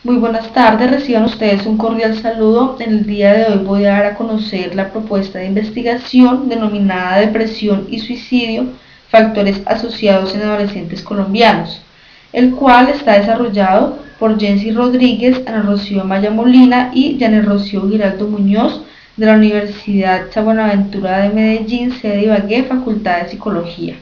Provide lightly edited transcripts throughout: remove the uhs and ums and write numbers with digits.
Muy buenas tardes, reciban ustedes un cordial saludo. En el día de hoy voy a dar a conocer la propuesta de investigación denominada Depresión y Suicidio, factores asociados en adolescentes colombianos, el cual está desarrollado por Jensi Rodríguez, Ana Rocío Maya Molina y Janet Rocío Giraldo Muñoz de la Universidad Buenaventura de Medellín, sede Ibagué, Facultad de Psicología.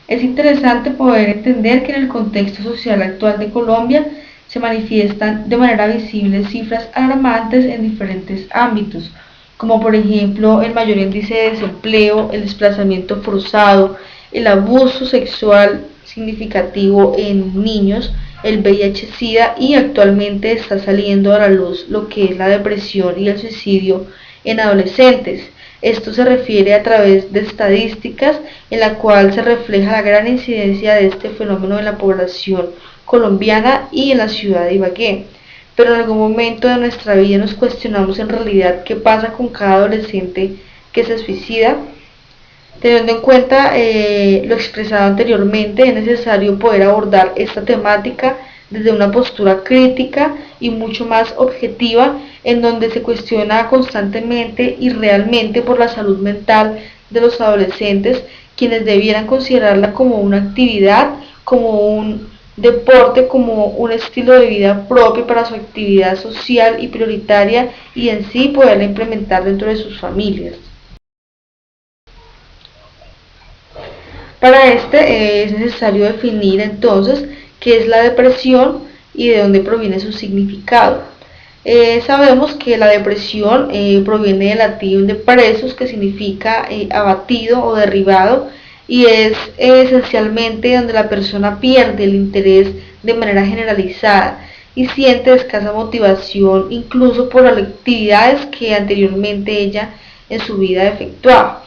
Es interesante poder entender que en el contexto social actual de Colombia se manifiestan de manera visible cifras alarmantes en diferentes ámbitos, como por ejemplo el mayor índice de desempleo, el desplazamiento forzado, el abuso sexual significativo en niños, el VIH-Sida y actualmente está saliendo a la luz lo que es la depresión y el suicidio en adolescentes. Esto se refiere a través de estadísticas en la cual se refleja la gran incidencia de este fenómeno en la población colombiana y en la ciudad de Ibagué. Pero en algún momento de nuestra vida nos cuestionamos en realidad qué pasa con cada adolescente que se suicida. Teniendo en cuenta lo expresado anteriormente, es necesario poder abordar esta temática desde una postura crítica y mucho más objetiva, en donde se cuestiona constantemente y realmente por la salud mental de los adolescentes, quienes debieran considerarla como una actividad, como un deporte, como un estilo de vida propio para su actividad social y prioritaria, y en sí poderla implementar dentro de sus familias. Para es necesario definir entonces qué es la depresión y de dónde proviene su significado. Sabemos que la depresión proviene del latín depressus, que significa abatido o derribado, y es esencialmente donde la persona pierde el interés de manera generalizada y siente escasa motivación incluso por las actividades que anteriormente ella en su vida efectuaba.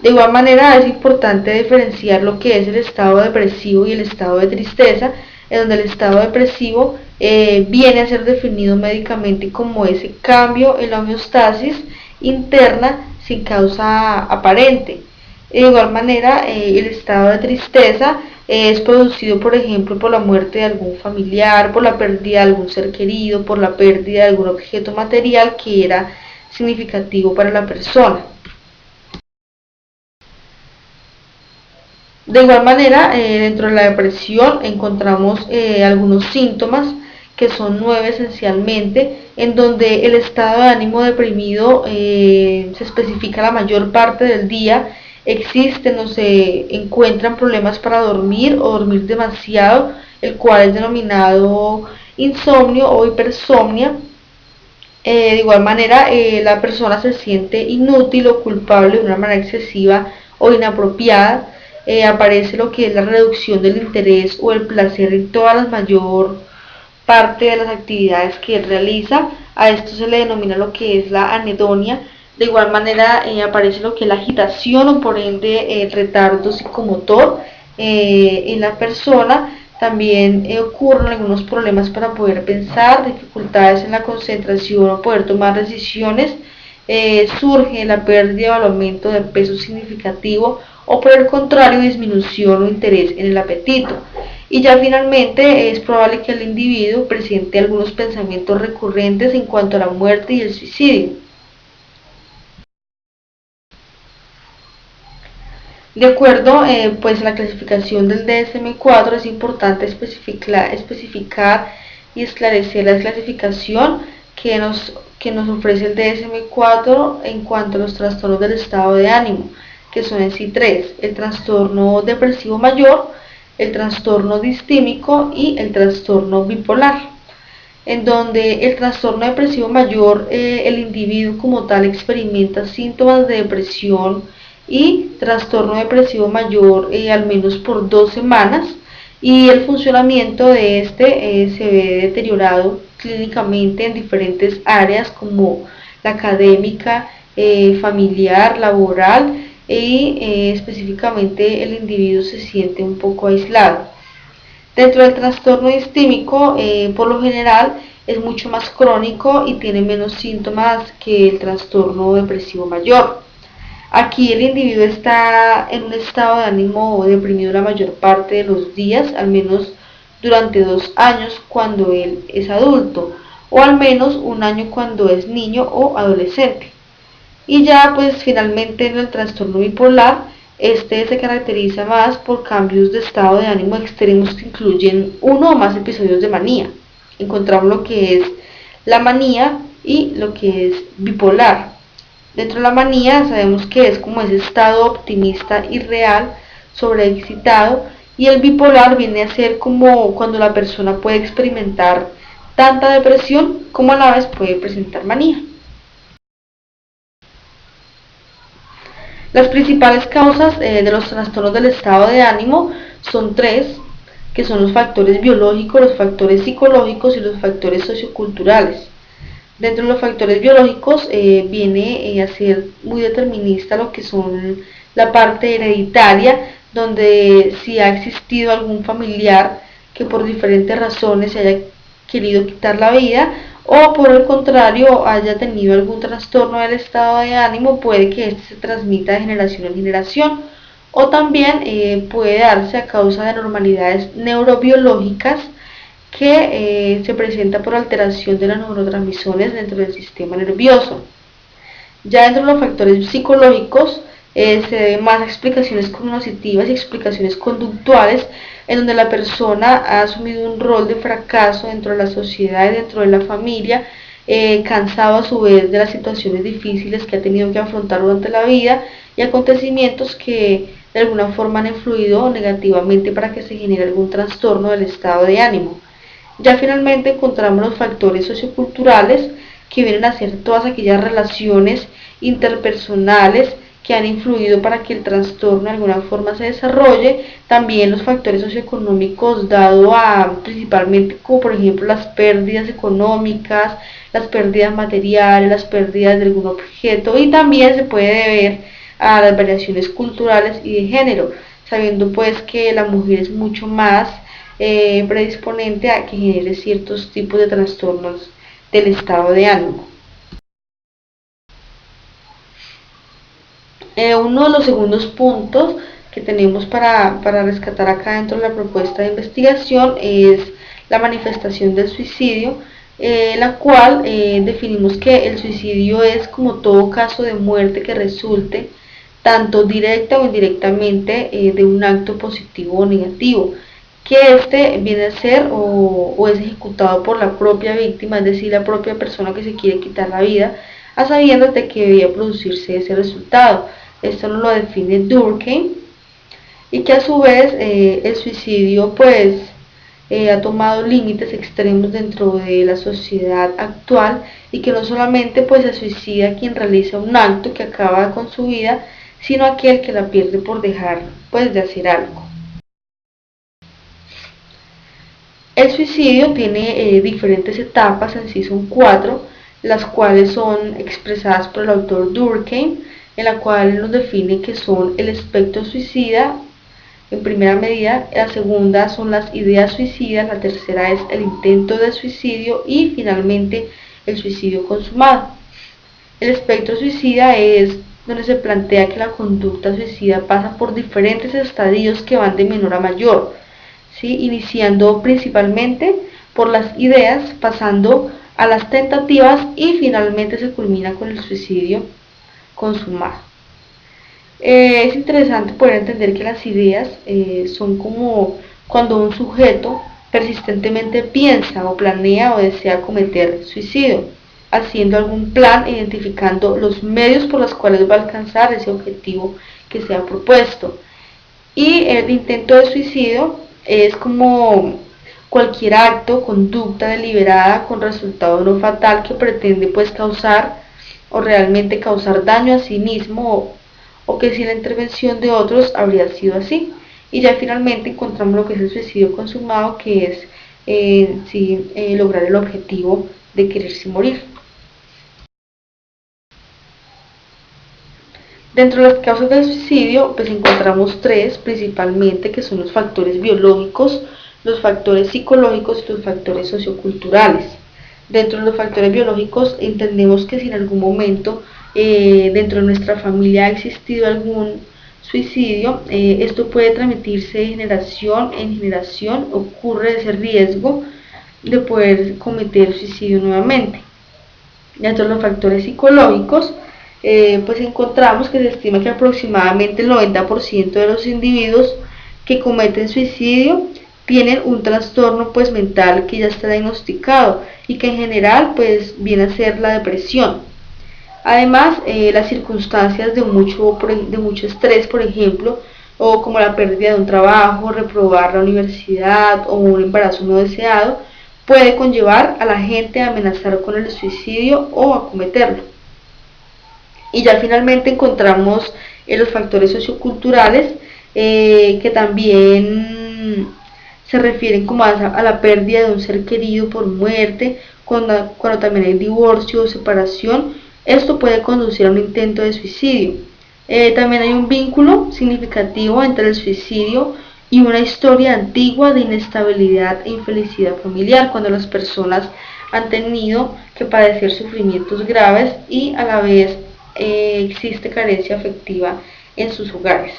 De igual manera es importante diferenciar lo que es el estado depresivo y el estado de tristeza, en donde el estado depresivo viene a ser definido médicamente como ese cambio en la homeostasis interna sin causa aparente. De igual manera, el estado de tristeza es producido, por ejemplo, por la muerte de algún familiar, por la pérdida de algún ser querido, por la pérdida de algún objeto material que era significativo para la persona. De igual manera, dentro de la depresión encontramos algunos síntomas, que son 9 esencialmente, en donde el estado de ánimo deprimido se especifica la mayor parte del día. Existen o se encuentran problemas para dormir o dormir demasiado, el cual es denominado insomnio o hipersomnia. De igual manera, la persona se siente inútil o culpable de una manera excesiva o inapropiada. Aparece lo que es la reducción del interés o el placer en toda la mayor parte de las actividades que él realiza. A esto se le denomina lo que es la anedonia. De igual manera aparece lo que es la agitación o por ende el retardo psicomotor en la persona. También ocurren algunos problemas para poder pensar, dificultades en la concentración o poder tomar decisiones. Surge la pérdida o el aumento de peso significativo, o por el contrario disminución o interés en el apetito. Y ya finalmente es probable que el individuo presente algunos pensamientos recurrentes en cuanto a la muerte y el suicidio. De acuerdo pues a la clasificación del DSM-4 es importante especificar y esclarecer la clasificación que nos ofrece el DSM-4 en cuanto a los trastornos del estado de ánimo, que son en sí 3: el trastorno depresivo mayor, el trastorno distímico y el trastorno bipolar. En donde el trastorno depresivo mayor, el individuo como tal experimenta síntomas de depresión y trastorno depresivo mayor al menos por 2 semanas, y el funcionamiento de este se ve deteriorado clínicamente en diferentes áreas como la académica, familiar, laboral, y específicamente el individuo se siente un poco aislado. Dentro del trastorno distímico, por lo general es mucho más crónico y tiene menos síntomas que el trastorno depresivo mayor. Aquí el individuo está en un estado de ánimo deprimido la mayor parte de los días, al menos durante 2 años cuando él es adulto, o al menos un año cuando es niño o adolescente. Y ya pues finalmente en el trastorno bipolar, este se caracteriza más por cambios de estado de ánimo extremos que incluyen uno o más episodios de manía. Encontramos lo que es la manía y lo que es bipolar. Dentro de la manía sabemos que es como ese estado optimista y real, sobreexcitado, y el bipolar viene a ser como cuando la persona puede experimentar tanta depresión como a la vez puede presentar manía. Las principales causas de los trastornos del estado de ánimo son tres, que son los factores biológicos, los factores psicológicos y los factores socioculturales. Dentro de los factores biológicos viene a ser muy determinista lo que son la parte hereditaria, donde si ha existido algún familiar que por diferentes razones se haya querido quitar la vida, o por el contrario haya tenido algún trastorno del estado de ánimo, puede que este se transmita de generación en generación, o también puede darse a causa de anormalidades neurobiológicas que se presenta por alteración de las neurotransmisiones dentro del sistema nervioso. Ya dentro de los factores psicológicos se deben más explicaciones cognitivas y explicaciones conductuales, en donde la persona ha asumido un rol de fracaso dentro de la sociedad y dentro de la familia, cansado a su vez de las situaciones difíciles que ha tenido que afrontar durante la vida y acontecimientos que de alguna forma han influido negativamente para que se genere algún trastorno del estado de ánimo. Ya finalmente encontramos los factores socioculturales, que vienen a ser todas aquellas relaciones interpersonales que han influido para que el trastorno de alguna forma se desarrolle. También los factores socioeconómicos, dado a principalmente como por ejemplo las pérdidas económicas, las pérdidas materiales, las pérdidas de algún objeto, y también se puede deber a las variaciones culturales y de género, sabiendo pues que la mujer es mucho más predisponente a que genere ciertos tipos de trastornos del estado de ánimo. Uno de los segundos puntos que tenemos para rescatar acá dentro de la propuesta de investigación es la manifestación del suicidio, la cual definimos que el suicidio es como todo caso de muerte que resulte tanto directa o indirectamente de un acto positivo o negativo, que este viene a ser o es ejecutado por la propia víctima, es decir, la propia persona que se quiere quitar la vida, a sabiendas de que debía producirse ese resultado. Esto nos lo define Durkheim, y que a su vez el suicidio pues ha tomado límites extremos dentro de la sociedad actual, y que no solamente pues se suicida quien realiza un acto que acaba con su vida, sino aquel que la pierde por dejar pues de hacer algo. El suicidio tiene diferentes etapas, en sí son 4, las cuales son expresadas por el autor Durkheim, en la cual nos define que son el espectro suicida en primera medida, la segunda son las ideas suicidas, la tercera es el intento de suicidio y finalmente el suicidio consumado. El espectro suicida es donde se plantea que la conducta suicida pasa por diferentes estadios que van de menor a mayor, ¿sí? Iniciando principalmente por las ideas, pasando a las tentativas y finalmente se culmina con el suicidio consumado. Es interesante poder entender que las ideas son como cuando un sujeto persistentemente piensa o planea o desea cometer suicidio, haciendo algún plan, identificando los medios por los cuales va a alcanzar ese objetivo que se ha propuesto. Y el intento de suicidio es como cualquier acto, conducta deliberada con resultado no fatal que pretende pues causar o realmente causar daño a sí mismo, o que sin la intervención de otros habría sido así. Y ya finalmente encontramos lo que es el suicidio consumado, que es lograr el objetivo de quererse morir. Dentro de las causas del suicidio pues encontramos 3 principalmente, que son los factores biológicos, los factores psicológicos y los factores socioculturales. Dentro de los factores biológicos entendemos que si en algún momento dentro de nuestra familia ha existido algún suicidio, esto puede transmitirse de generación en generación, ocurre ese riesgo de poder cometer suicidio nuevamente. Dentro de los factores psicológicos, pues encontramos que se estima que aproximadamente el 90% de los individuos que cometen suicidio tienen un trastorno pues mental que ya está diagnosticado y que en general pues viene a ser la depresión. Además, las circunstancias de mucho estrés, por ejemplo, o como la pérdida de un trabajo, reprobar la universidad o un embarazo no deseado, puede conllevar a la gente a amenazar con el suicidio o a cometerlo. Y ya finalmente encontramos los factores socioculturales que también se refieren como a la pérdida de un ser querido por muerte, cuando también hay divorcio o separación. Esto puede conducir a un intento de suicidio. También hay un vínculo significativo entre el suicidio y una historia antigua de inestabilidad e infelicidad familiar, cuando las personas han tenido que padecer sufrimientos graves y a la vez existe carencia afectiva en sus hogares.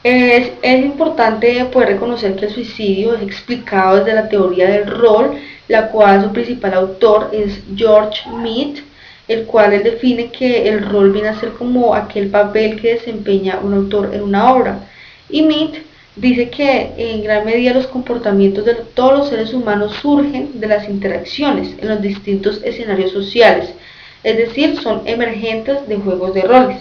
Es importante poder reconocer que el suicidio es explicado desde la teoría del rol, la cual su principal autor es George Mead, el cual él define que el rol viene a ser como aquel papel que desempeña un autor en una obra. Y Mead dice que en gran medida los comportamientos de todos los seres humanos surgen de las interacciones en los distintos escenarios sociales, es decir, son emergentes de juegos de roles.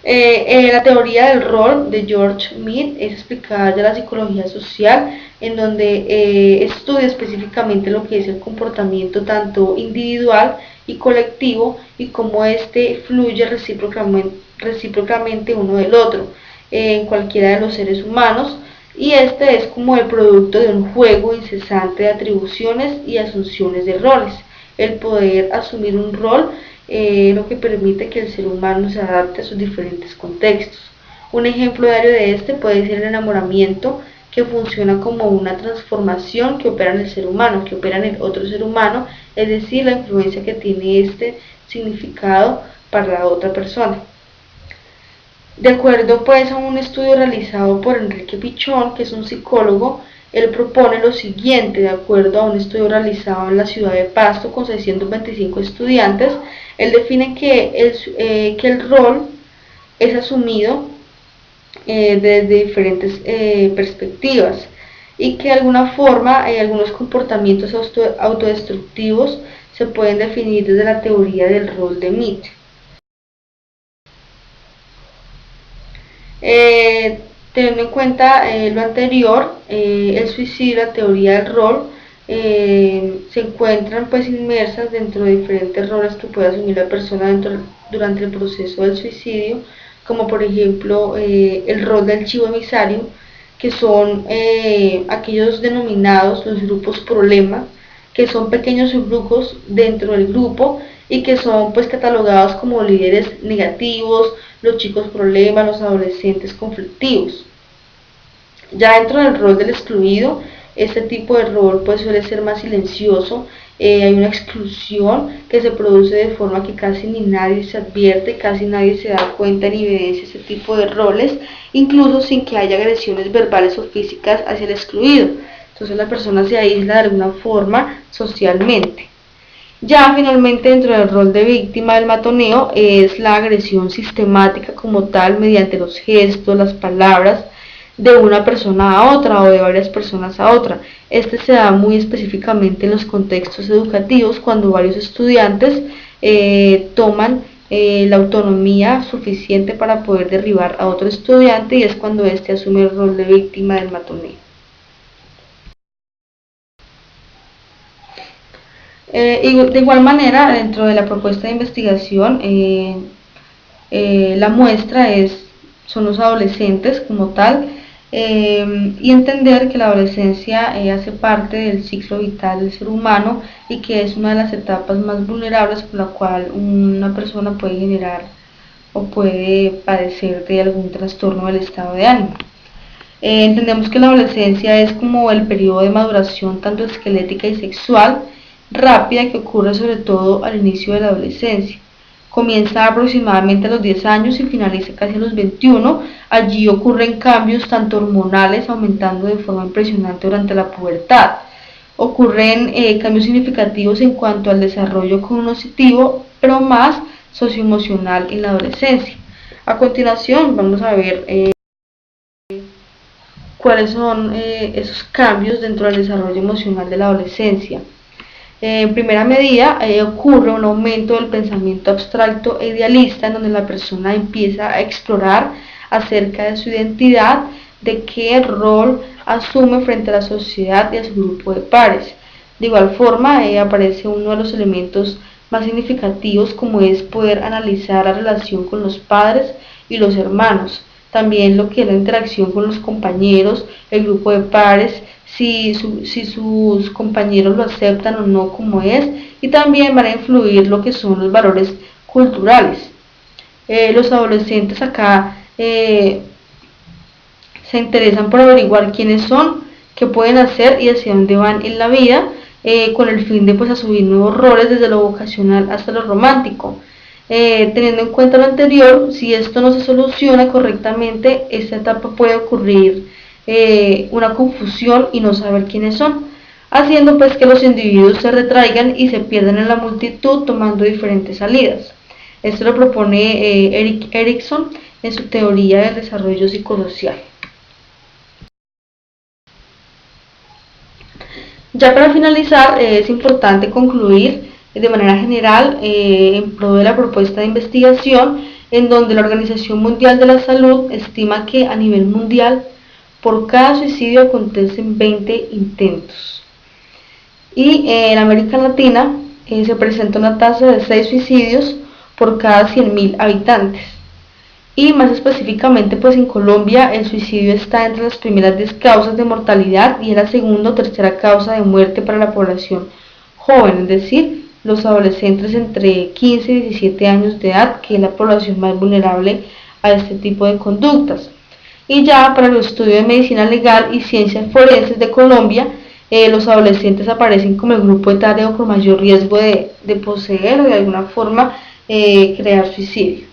La teoría del rol de George Mead es explicada de la psicología social, en donde estudia específicamente lo que es el comportamiento tanto individual y colectivo y cómo este fluye recíprocamente uno del otro en cualquiera de los seres humanos, y este es como el producto de un juego incesante de atribuciones y asunciones de roles. El poder asumir un rol lo que permite que el ser humano se adapte a sus diferentes contextos. Un ejemplo diario de este puede ser el enamoramiento, que funciona como una transformación que opera en el ser humano, que opera en el otro ser humano, es decir, la influencia que tiene este significado para la otra persona. De acuerdo pues a un estudio realizado por Enrique Pichón, que es un psicólogo, él propone lo siguiente: de acuerdo a un estudio realizado en la ciudad de Pasto con 625 estudiantes, él define que el rol es asumido desde diferentes perspectivas y que de alguna forma algunos comportamientos autodestructivos se pueden definir desde la teoría del rol de Mead. Teniendo en cuenta lo anterior, el suicidio y la teoría del rol se encuentran pues inmersas dentro de diferentes roles que puede asumir la persona durante el proceso del suicidio, como por ejemplo el rol del chivo emisario, que son aquellos denominados los grupos problema, que son pequeños subgrupos dentro del grupo y que son pues catalogados como líderes negativos, los chicos problema, los adolescentes conflictivos. Ya dentro del rol del excluido, este tipo de rol pues suele ser más silencioso, hay una exclusión que se produce de forma que casi ni nadie se advierte, casi nadie se da cuenta ni evidencia ese tipo de roles, incluso sin que haya agresiones verbales o físicas hacia el excluido. Entonces la persona se aísla de alguna forma socialmente. Ya finalmente dentro del rol de víctima del matoneo es la agresión sistemática como tal mediante los gestos, las palabras de una persona a otra o de varias personas a otra. Este se da muy específicamente en los contextos educativos cuando varios estudiantes toman la autonomía suficiente para poder derribar a otro estudiante, y es cuando éste asume el rol de víctima del matoneo. Y de igual manera, dentro de la propuesta de investigación, la muestra son los adolescentes como tal, y entender que la adolescencia hace parte del ciclo vital del ser humano y que es una de las etapas más vulnerables por la cual una persona puede generar o puede padecer de algún trastorno del estado de ánimo. Entendemos que la adolescencia es como el periodo de maduración tanto esquelética y sexual rápida que ocurre sobre todo al inicio de la adolescencia. Comienza aproximadamente a los 10 años y finaliza casi a los 21. Allí ocurren cambios tanto hormonales, aumentando de forma impresionante durante la pubertad. Ocurren cambios significativos en cuanto al desarrollo cognitivo, pero más socioemocional en la adolescencia. A continuación vamos a ver cuáles son esos cambios dentro del desarrollo emocional de la adolescencia. En primera medida, ocurre un aumento del pensamiento abstracto e idealista, en donde la persona empieza a explorar acerca de su identidad, de qué rol asume frente a la sociedad y a su grupo de pares. De igual forma, aparece uno de los elementos más significativos, como es poder analizar la relación con los padres y los hermanos, también lo que es la interacción con los compañeros, el grupo de pares, si sus compañeros lo aceptan o no como es, y también van a influir lo que son los valores culturales. Los adolescentes acá se interesan por averiguar quiénes son, qué pueden hacer y hacia dónde van en la vida, con el fin de pues asumir nuevos roles desde lo vocacional hasta lo romántico. Teniendo en cuenta lo anterior, si esto no se soluciona correctamente, esta etapa puede ocurrir una confusión y no saber quiénes son, haciendo pues que los individuos se retraigan y se pierdan en la multitud tomando diferentes salidas. Esto lo propone Erik Erikson en su teoría del desarrollo psicosocial. Ya para finalizar, es importante concluir de manera general en pro de la propuesta de investigación, en donde la Organización Mundial de la Salud estima que a nivel mundial por cada suicidio acontecen 20 intentos. Y en América Latina se presenta una tasa de 6 suicidios por cada 100.000 habitantes. Y más específicamente, pues en Colombia el suicidio está entre las primeras 10 causas de mortalidad y es la segunda o tercera causa de muerte para la población joven, es decir, los adolescentes entre 15 y 17 años de edad, que es la población más vulnerable a este tipo de conductas. Y ya para el estudio de medicina legal y ciencias forenses de Colombia, los adolescentes aparecen como el grupo etario con mayor riesgo de poseer o de alguna forma crear suicidio.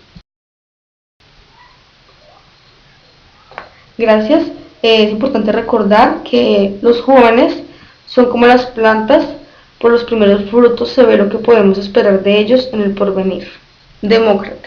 Gracias. Es importante recordar que los jóvenes son como las plantas, por los primeros frutos se ve lo que podemos esperar de ellos en el porvenir. Demócrito.